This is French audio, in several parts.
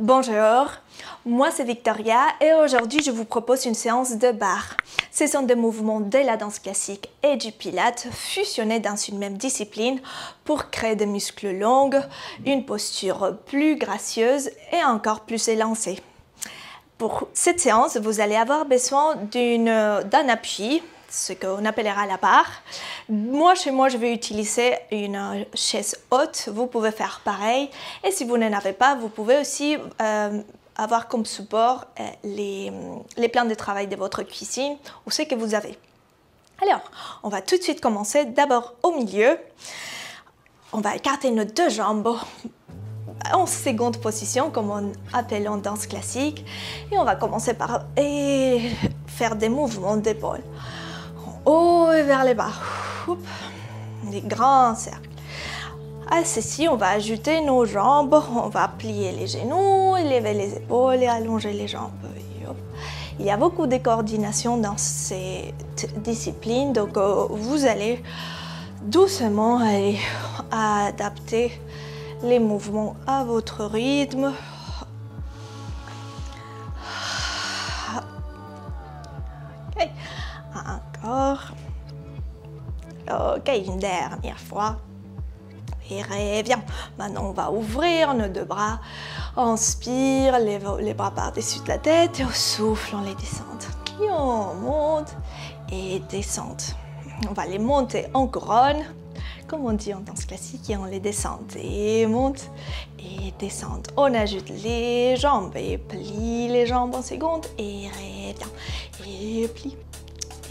Bonjour, moi c'est Victoria et aujourd'hui je vous propose une séance de barre. Ce sont des mouvements de la danse classique et du pilate fusionnés dans une même discipline pour créer des muscles longs, une posture plus gracieuse et encore plus élancée. Pour cette séance, vous allez avoir besoin d'un appui, ce qu'on appellera la barre. Moi, chez moi, je vais utiliser une chaise haute. Vous pouvez faire pareil. Et si vous n'en avez pas, vous pouvez aussi avoir comme support les plans de travail de votre cuisine ou ce que vous avez. Alors, on va tout de suite commencer. D'abord au milieu. On va écarter nos deux jambes en seconde position, comme on appelle en danse classique. Et on va commencer par faire des mouvements d'épaule. En haut et vers les bas. Des grands cercles. À ceci, on va ajouter nos jambes. On va plier les genoux, lever les épaules et allonger les jambes. Il y a beaucoup de coordination dans cette discipline, donc vous allez doucement aller adapter les mouvements à votre rythme. Ok, encore. Ok, une dernière fois. Et reviens. Maintenant, on va ouvrir nos deux bras. On inspire, les bras par-dessus la tête et on souffle, on les descend. Et on monte et descend. On va les monter en couronne, comme on dit en danse classique, et on les descend et monte et descend. On ajoute les jambes et plie les jambes en seconde et revient. Et plie,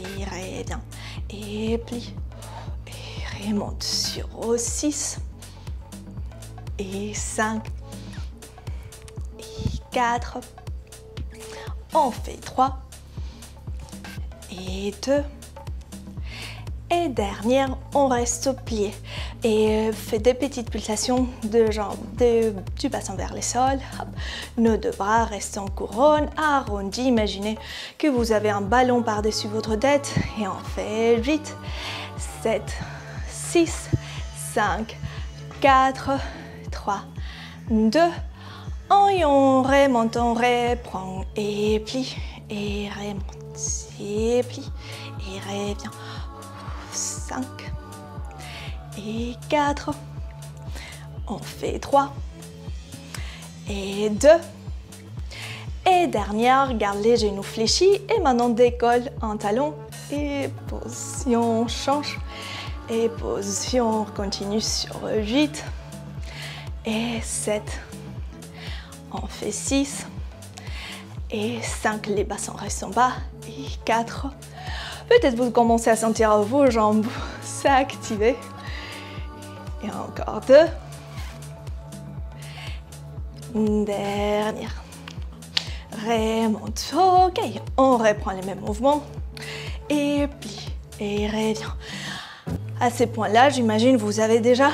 et revient, et plie, et remonte sur 6, et 5, et 4. On fait 3, et 2. Et dernière, on reste plié et fait des petites pulsations de jambes du bassin vers le sol. Hop. Nos deux bras restent en couronne, arrondis. Imaginez que vous avez un ballon par-dessus votre tête et on fait 8, 7, 6, 5, 4, 3, 2. Et on remonte, on reprend et plie et remonte et plie et revient. 5 et 4, on fait 3 et 2 et dernière, garde les genoux fléchis et maintenant décolle un talon et position change et position continue sur 8 et 7, on fait 6 et 5, les bassins restent en bas et 4. Peut-être vous commencez à sentir vos jambes s'activer. Et encore 2. Dernière. Remonte. Ok, on reprend les mêmes mouvements. Et plie. Et revient. À ces points-là, j'imagine vous avez déjà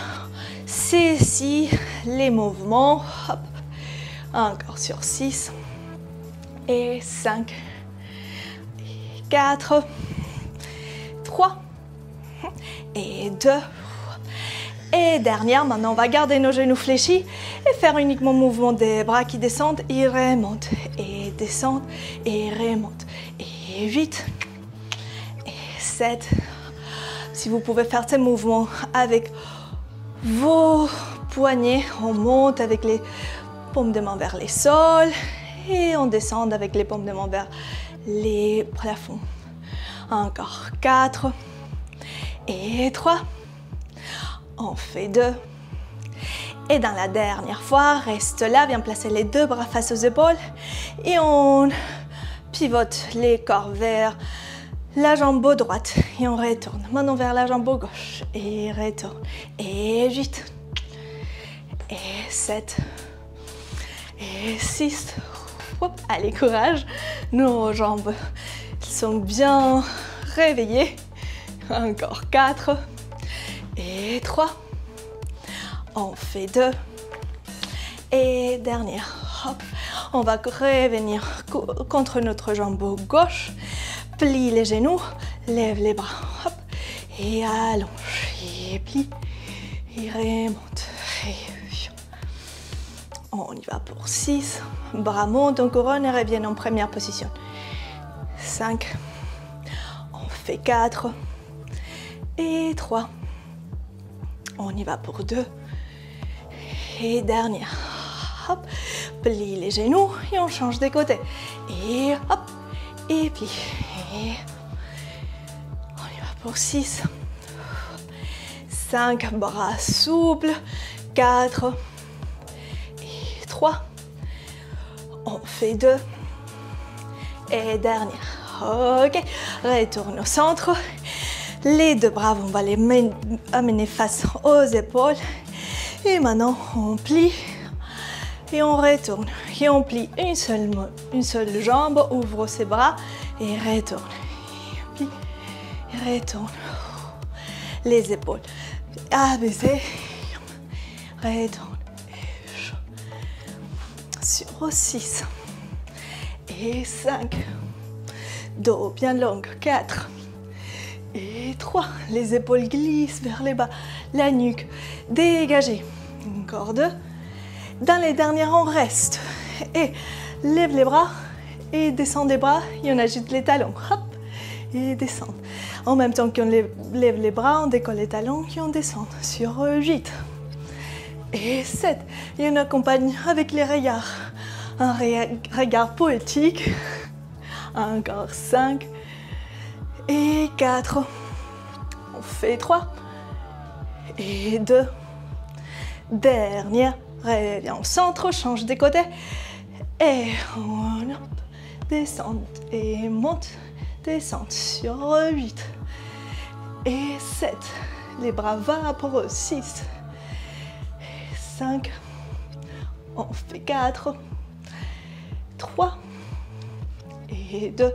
saisi les mouvements. Hop. Encore sur 6. Et 5. Et 4. 3 et 2 et dernière. Maintenant on va garder nos genoux fléchis et faire uniquement mouvement des bras qui descendent et remontent et descendent et remontent et 8 et 7. Si vous pouvez faire ces mouvements avec vos poignets, on monte avec les paumes de main vers les sols et on descend avec les paumes de main vers les plafonds. Encore 4 et 3. On fait 2. Et dans la dernière fois, reste là, viens placer les deux bras face aux épaules et on pivote les corps vers la jambe droite et on retourne. Maintenant vers la jambe gauche et retourne. Et 8 et 7 et 6. Allez, courage. Nos jambes sont bien réveillées. Encore 4 et 3. On fait 2 et dernière. Hop. On va revenir contre notre jambe gauche. Plie les genoux, lève les bras. Hop. Et allonge et plie et remonte. Et On y va pour 6. Bras montent en couronne et reviennent en première position. 5. On fait 4. Et 3. On y va pour 2. Et dernière. Hop. Plie les genoux et on change des côtés. Et hop. Et plie. Et on y va pour 6. 5. Bras souples. 4. 3, on fait 2 et dernière. Ok, retourne au centre. Les deux bras, on va les amener face aux épaules. Et maintenant, on plie et on retourne. Et on plie une seule jambe, ouvre ses bras et retourne. Et plie et retourne. Les épaules. Abaissez, retourne. Sur 6 et 5, dos bien long, 4 et 3, les épaules glissent vers les bas, la nuque dégagée, encore 2, dans les dernières on reste et lève les bras et descend les bras et on ajoute les talons, hop, et descend. En même temps qu'on lève les bras, on décolle les talons et on descend sur 8. Et 7, et on accompagne avec les regards. Un regard poétique. Encore 5. Et 4. On fait 3. Et 2. Dernière. Reviens au centre, change des côtés. Et on descend et monte. Descend sur 8. Et 7. Les bras vaporeux. 6. 5, on fait 4, 3 et 2,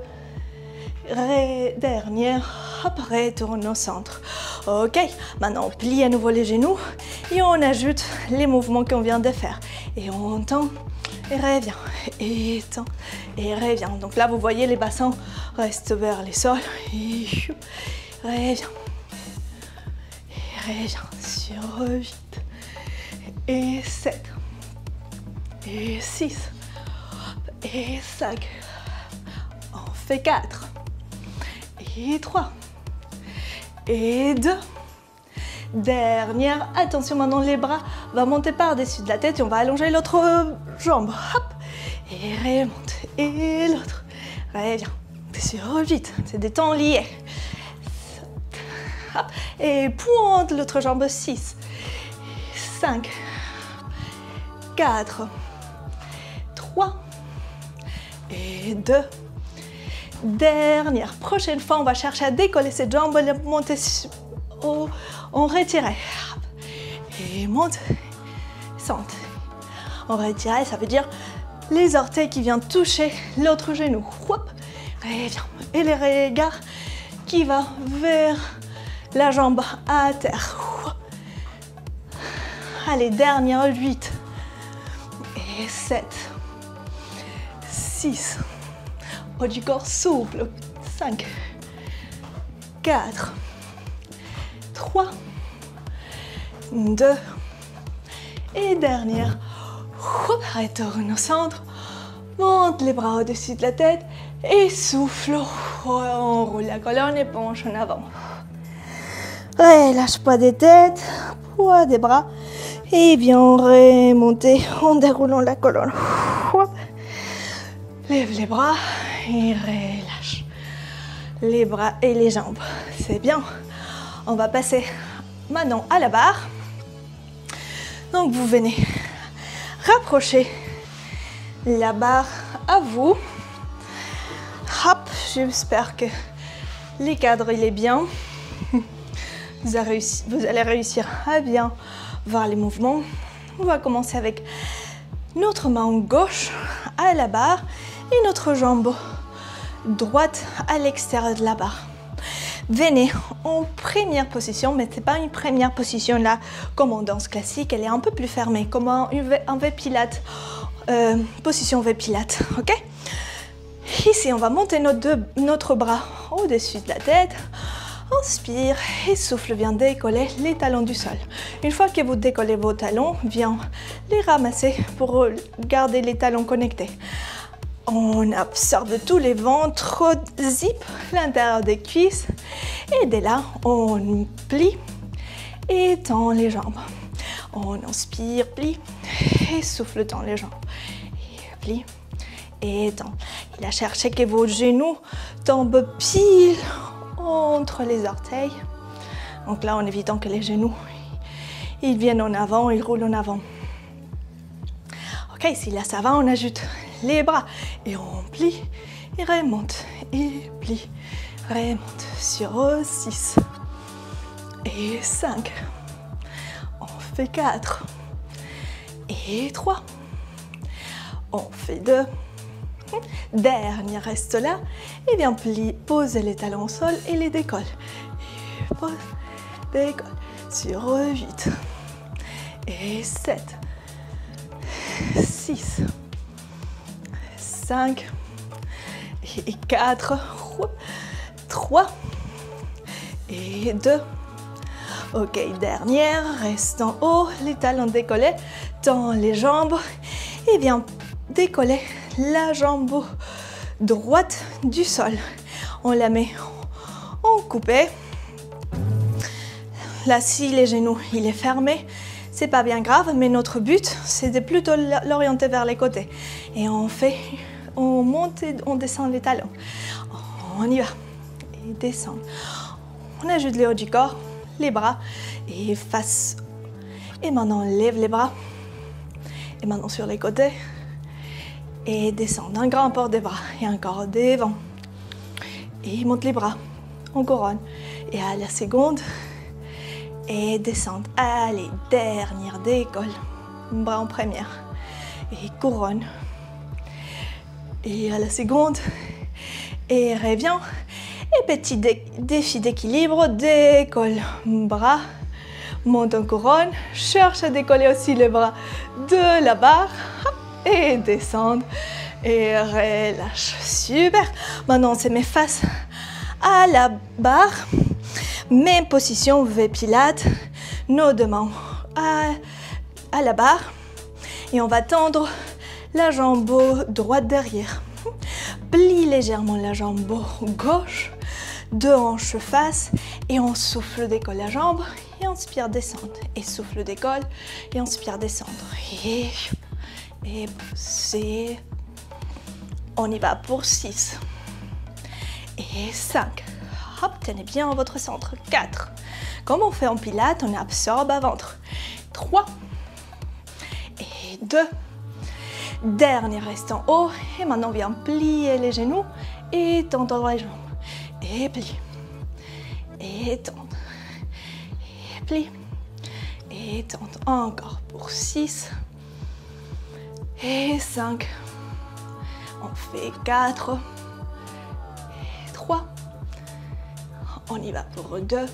dernière, hop, retourne au centre. Ok, maintenant on plie à nouveau les genoux et on ajoute les mouvements qu'on vient de faire. Et on tend et revient, et tend et revient. Donc là vous voyez les bassins restent vers les sols et revient, et revient sur 8. Et 7, et 6, et 5, on fait 4, et 3, et 2, dernière, attention maintenant les bras vont monter par-dessus de la tête et on va allonger l'autre jambe, hop, et remonte, et l'autre, revient, sur 8, c'est des temps liés, hop, et pointe l'autre jambe, 6, 5, 4, 3 et 2. Dernière. Prochaine fois, on va chercher à décoller cette jambe, la monter on retire. Et monte, centre. On retire, ça veut dire les orteils qui viennent toucher l'autre genou. Hop, revient. Et les regards qui vont vers la jambe à terre. Allez, dernière, 8. Et 7, 6, haut du corps souple, 5, 4, 3, 2, et dernière, retourne au centre, monte les bras au-dessus de la tête et souffle, on roule la colonne et penche en avant. Relâche pas des têtes, poids des bras. Et bien remonter en déroulant la colonne. Lève les bras et relâche les bras et les jambes. C'est bien. On va passer maintenant à la barre. Donc vous venez rapprocher la barre à vous. Hop, j'espère que les cadres il est bien. Vous allez réussir à bien voir les mouvements. On va commencer avec notre main gauche à la barre et notre jambe droite à l'extérieur de la barre. Venez en première position, mais ce n'est pas une première position là comme en danse classique, elle est un peu plus fermée, comme un V Pilate, position V Pilate, ok? Ici, on va monter notre bras au-dessus de la tête, Inspire et souffle, viens décoller les talons du sol. Une fois que vous décollez vos talons, viens les ramasser pour garder les talons connectés. On absorbe tous les ventres, zip l'intérieur des cuisses et dès là, on plie et tend les jambes. On inspire, plie et souffle dans les jambes. Et plie et tend. Il a cherché que vos genoux tombent pile entre les orteils. Donc là, en évitant que les genoux ils viennent en avant, ils roulent en avant. Ok, si là ça va, on ajoute les bras et on plie et remonte et plie, remonte sur 6 et 5. On fait 4 et 3. On fait 2. Dernier, reste là et viens poser les talons au sol et les décolle. Et pose, décolle sur 8 et 7, 6, 5 et 4, 3 et 2. Ok, dernière, reste en haut, les talons décollés, tends les jambes et viens décoller la jambe droite du sol. On la met en coupé. Là, si les genoux il est fermé, c'est pas bien grave, mais notre but, c'est de plutôt l'orienter vers les côtés. Et on monte et on descend les talons. On y va. Et descend. On ajoute le haut du corps, les bras et face. Et maintenant, on lève les bras. Et maintenant sur les côtés. Et descend d'un grand port des bras. Et encore devant. Et monte les bras. On couronne. Et à la seconde. Et descendre. Allez, dernière décolle. Bras en première. Et couronne. Et à la seconde. Et revient. Et petit défi d'équilibre. Décolle. Bras. Monte en couronne. Cherche à décoller aussi les bras de la barre. Et descendre. Et relâche. Super. Maintenant, on se met face à la barre. Même position, V Pilates, nos deux mains à la barre. Et on va tendre la jambe droite derrière. Plie légèrement la jambe gauche, deux hanches face. Et on souffle, décolle la jambe. Et inspire, descendre. Et souffle, décolle. Et inspire, descendre. Et pousser. On y va pour 6. Et 5. Hop, tenez bien votre centre. 4. Comme on fait en pilates, on absorbe à ventre. 3. Et 2. Dernier, reste en haut. Et maintenant, on vient plier les genoux et tendre les jambes. Et plie. Et tendre. Et plie. Et tendre. Encore pour 6. Et 5. On fait 4. Et 3. On y va pour 2.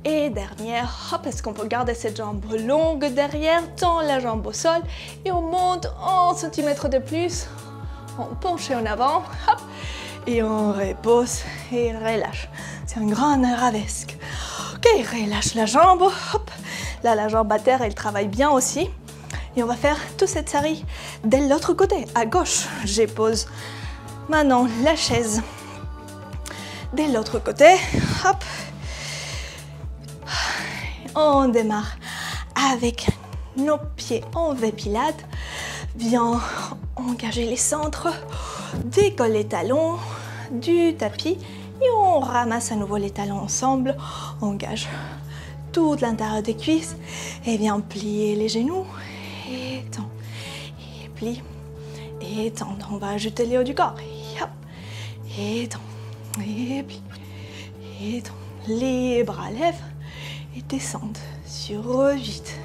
Et dernière, hop, est-ce qu'on peut garder cette jambe longue derrière, tend la jambe au sol et on monte 1 cm de plus. On penche en avant, hop, et on repose et relâche. C'est un grand arabesque. Ok, relâche la jambe, hop. Là, la jambe à terre, elle travaille bien aussi. Et on va faire toute cette série de l'autre côté, à gauche. Je pose maintenant la chaise de l'autre côté, hop. On démarre avec nos pieds en V Pilates. Viens engager les centres, décolle les talons du tapis et on ramasse à nouveau les talons ensemble. Engage toute l'intérieur des cuisses et viens plier les genoux et tend et plie et tend. On va ajouter les hauts du corps et hop et tend et plie et tend. Les bras lèvent et descendent sur 8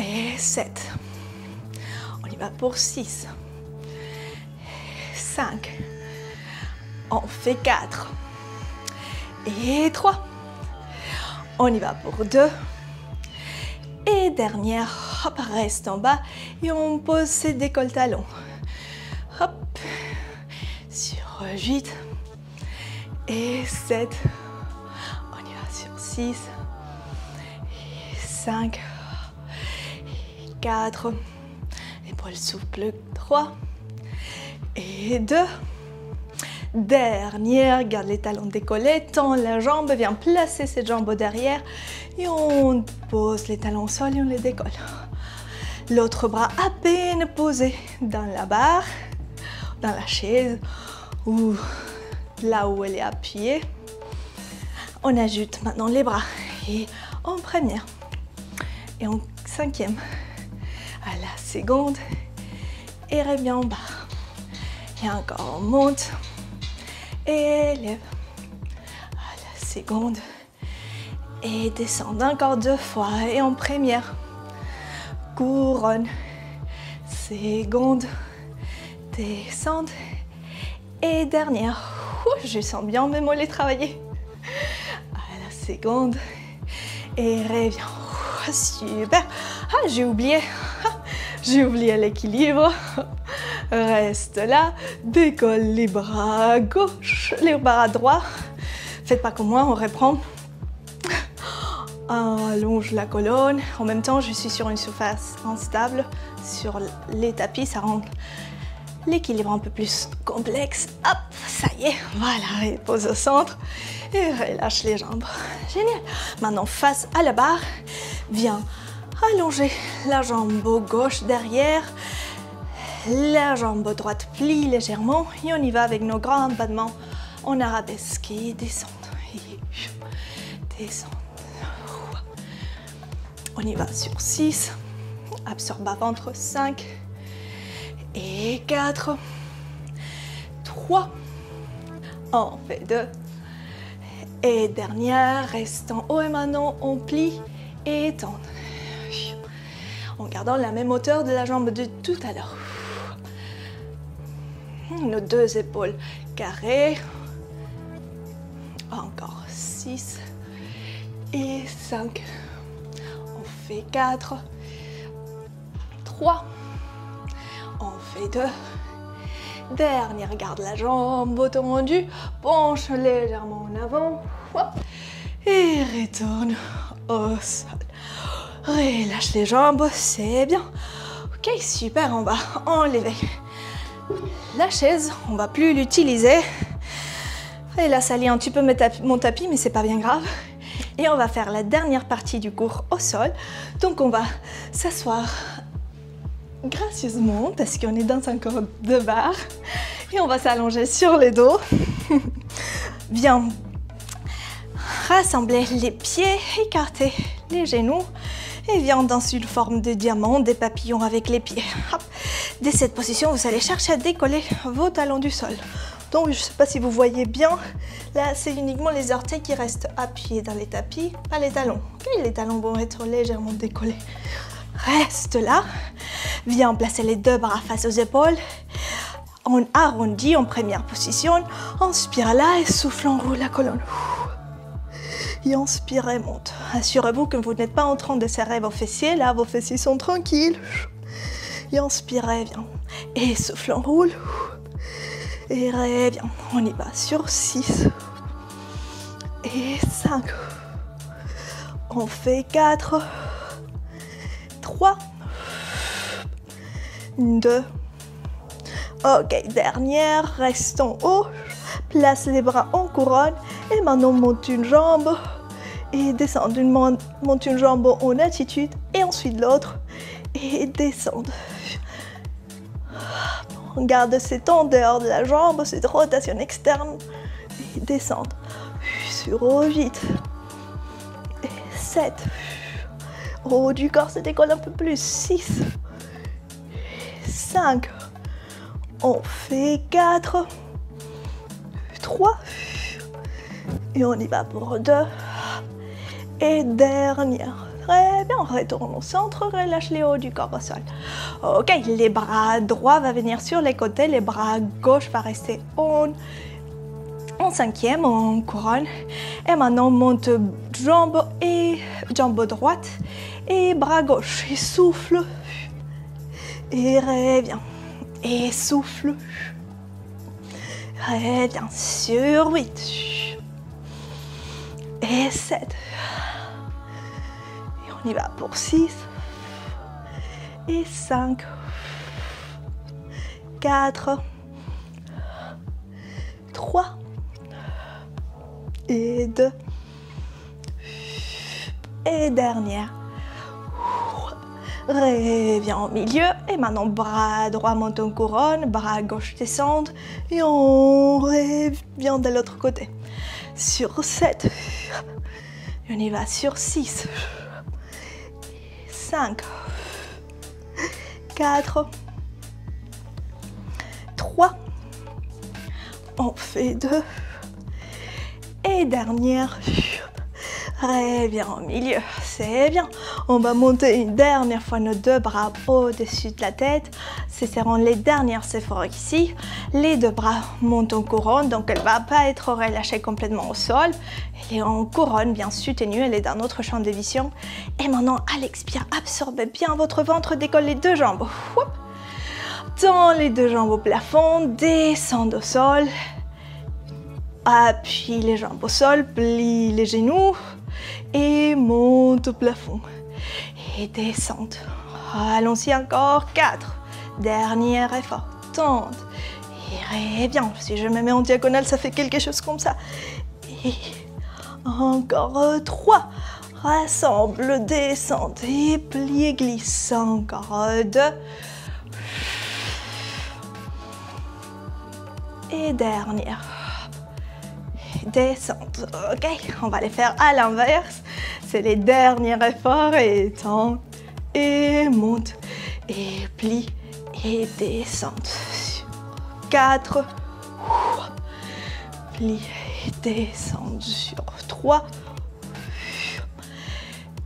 et 7. On y va pour 6, 5, on fait 4 et 3. On y va pour 2 et dernière, hop, reste en bas et on pose ses décolles talons. Hop, sur 8 et 7. On y va sur 6, 5, 4, épaule souple, 3 et 2. Dernière, garde les talons décollés, tend la jambe, viens placer cette jambe derrière et on pose les talons au sol et on les décolle. L'autre bras à peine posé dans la barre, dans la chaise ou là où elle est appuyée. On ajoute maintenant les bras et en première et en cinquième à la seconde et revient en bas. Et encore on monte. Et lève à la seconde et descend encore 2 fois et en première couronne, seconde, descente et dernière. Je sens bien mes mollets travailler à la seconde et reviens. Super. Ah, j'ai oublié l'équilibre. Reste là, décolle les bras gauche, les bras droits. Faites pas comme moi, on reprend. Allonge la colonne. En même temps, je suis sur une surface instable. Sur les tapis, ça rend l'équilibre un peu plus complexe. Hop, ça y est, voilà, repose au centre et relâche les jambes. Génial. Maintenant, face à la barre, viens allonger la jambe gauche derrière. La jambe droite plie légèrement et on y va avec nos grands battements en arabesque et descendre. Descendre. On y va sur 6. Absorbe à ventre 5 et 4. 3. On fait 2. Et dernière, reste en haut et maintenant on plie et tend. En gardant la même hauteur de la jambe de tout à l'heure. Nos 2 épaules carrées. Encore 6 et 5. On fait 4. 3. On fait 2. Dernière, garde la jambe tendue. Penche légèrement en avant. Hop. Et retourne au sol. Relâche les jambes, c'est bien. Ok, super, on va enlever la chaise, on va plus l'utiliser. Et là, ça lie un petit peu mon tapis, mais c'est pas bien grave. Et on va faire la dernière partie du cours au sol. Donc on va s'asseoir gracieusement parce qu'on est dans un corps de barre. Et on va s'allonger sur les dos. Viens rassembler les pieds, écarter les genoux. Et viens dans une forme de diamant, des papillons avec les pieds. Hop. Dès cette position, vous allez chercher à décoller vos talons du sol. Donc, je ne sais pas si vous voyez bien, là, c'est uniquement les orteils qui restent appuyés dans les tapis, pas les talons. Okay, les talons vont être légèrement décollés. Reste là. Viens placer les 2 bras face aux épaules. On arrondit en première position. Inspire là et souffle, enroule la colonne. Et inspirez, monte. Assurez-vous que vous n'êtes pas en train de serrer vos fessiers. Là, vos fessiers sont tranquilles. Et inspirez, viens. Et souffle, enroule. Et reviens. On y va sur 6. Et 5. On fait 4. 3. 2. Ok, dernière. Reste en haut. Place les bras en couronne. Et maintenant, monte une jambe. Et descend. Monte une jambe en attitude. Et ensuite l'autre. Et descend. On garde cette tendeur de la jambe, cette rotation externe. Et descend. Sur 8. Et 7. Au haut du corps, se décolle un peu plus. 6. 5. On fait 4. 3. Et on y va pour 2. Et dernière. Très bien, on retourne au centre, relâche les hauts du corps au sol. Ok, les bras droits vont venir sur les côtés, les bras gauche va rester en cinquième, en couronne. Et maintenant, monte jambe droite et bras gauche. Et souffle. Et reviens. Et souffle. Reviens sur 8. Et 7. Et on y va pour 6. Et 5. 4. 3. Et 2. Et dernière. Reviens au milieu. Et maintenant, bras droit monte en couronne, bras gauche descend. Et on revient de l'autre côté. Sur 7. Et on y va sur 6. 5. 4. 3. On fait 2. Et dernière. Reviens au milieu, c'est bien. On va monter une dernière fois nos deux bras au-dessus de la tête. Ce seront les derniers efforts ici. Les deux bras montent en couronne, donc elle ne va pas être relâchée complètement au sol. Elle est en couronne, bien soutenue, elle est dans notre champ de vision. Et maintenant, à l'expire, absorbez bien votre ventre, décolle les deux jambes. Tends les deux jambes au plafond, descendez au sol. Appuie les jambes au sol, plie les genoux. Et monte au plafond. Et descente. Allons-y encore. 4. Dernier effort. Tente. Et reviens. Si je me mets en diagonale, ça fait quelque chose comme ça. Et encore 3. Rassemble, descente. Et plie, glisse. Encore 2. Et dernière. Descente. Ok, on va les faire à l'inverse. C'est les derniers efforts. Et tente. Et monte. Et plie. Et descente. 4. Plie. Et descente. Sur 3.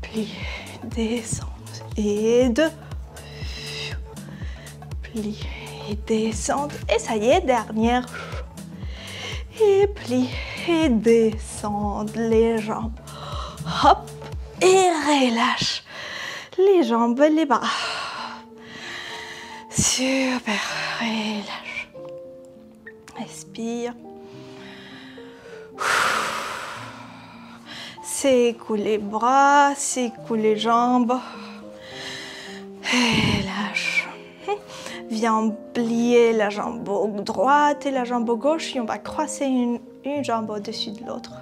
Plie. Descente. Et 2. Plie. Et descente. Et ça y est, dernière. Et plie. Et descendre les jambes. Hop. Et relâche les jambes, les bras. Super. Relâche. Respire. Secoue les bras, secoue les jambes. Relâche. Viens plier la jambe droite et la jambe gauche et on va croiser une jambe au-dessus de l'autre.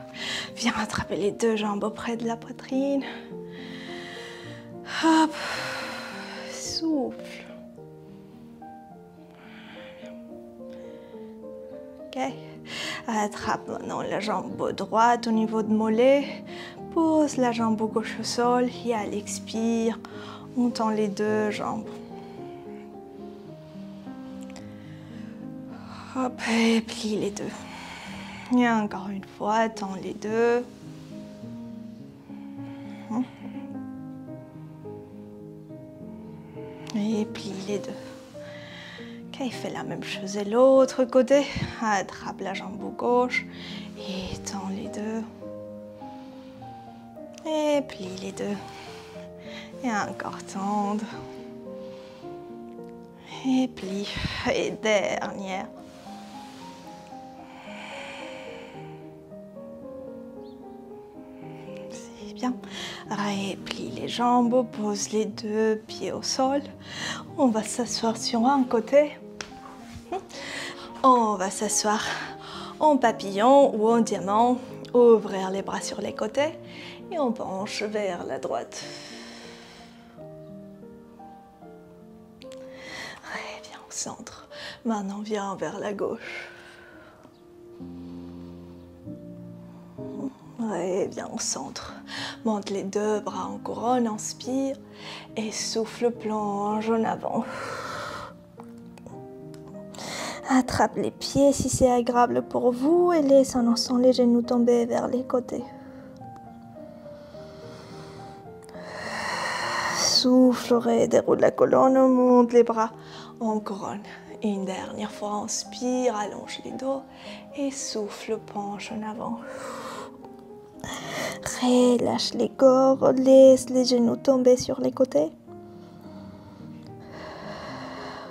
Viens attraper les deux jambes auprès de la poitrine. Hop. Souffle. Ok. Attrape maintenant la jambe droite au niveau de mollet. Pose la jambe gauche au sol et à l'expire, on tend les deux jambes. Hop, et plie les deux. Et encore une fois, tends les deux. Et plie les deux. Ok, fais la même chose de l'autre côté. Attrape la jambe gauche et tends les deux. Et plie les deux. Et encore tendre. Et plie. Et dernière. C'est bien. Replie les jambes, pose les deux pieds au sol. On va s'asseoir sur un côté. On va s'asseoir en papillon ou en diamant. Ouvrir les bras sur les côtés. Et on penche vers la droite. Reviens au centre. Maintenant, viens vers la gauche. Reviens au centre. Monte les deux bras en couronne, inspire. Et souffle, plonge en avant. Attrape les pieds si c'est agréable pour vous et laisse en instant les genoux tomber vers les côtés. Souffle, déroule la colonne, monte les bras en couronne. Une dernière fois, inspire, allonge les dos et souffle, penche en avant. Relâche les corps, laisse les genoux tomber sur les côtés.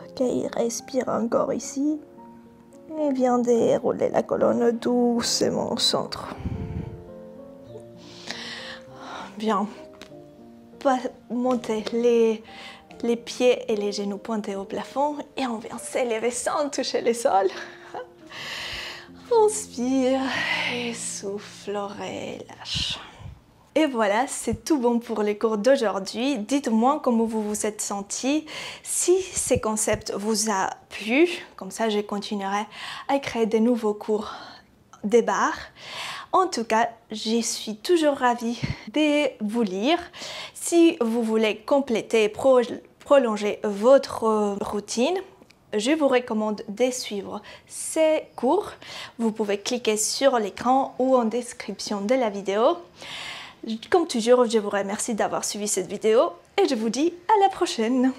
Ok, respire encore ici. Et viens dérouler la colonne doucement au centre. vient monter les pieds et les genoux pointés au plafond et on vient s'élever sans toucher le sol. Inspire et souffle, relâche. Et voilà, c'est tout bon pour les cours d'aujourd'hui. Dites-moi comment vous vous êtes senti. Si ces concepts vous a plu, comme ça je continuerai à créer des nouveaux cours des barres. En tout cas, je suis toujours ravie de vous lire. Si vous voulez compléter et prolonger votre routine, je vous recommande de suivre ces cours. Vous pouvez cliquer sur l'écran ou en description de la vidéo. Comme toujours, je vous remercie d'avoir suivi cette vidéo et je vous dis à la prochaine.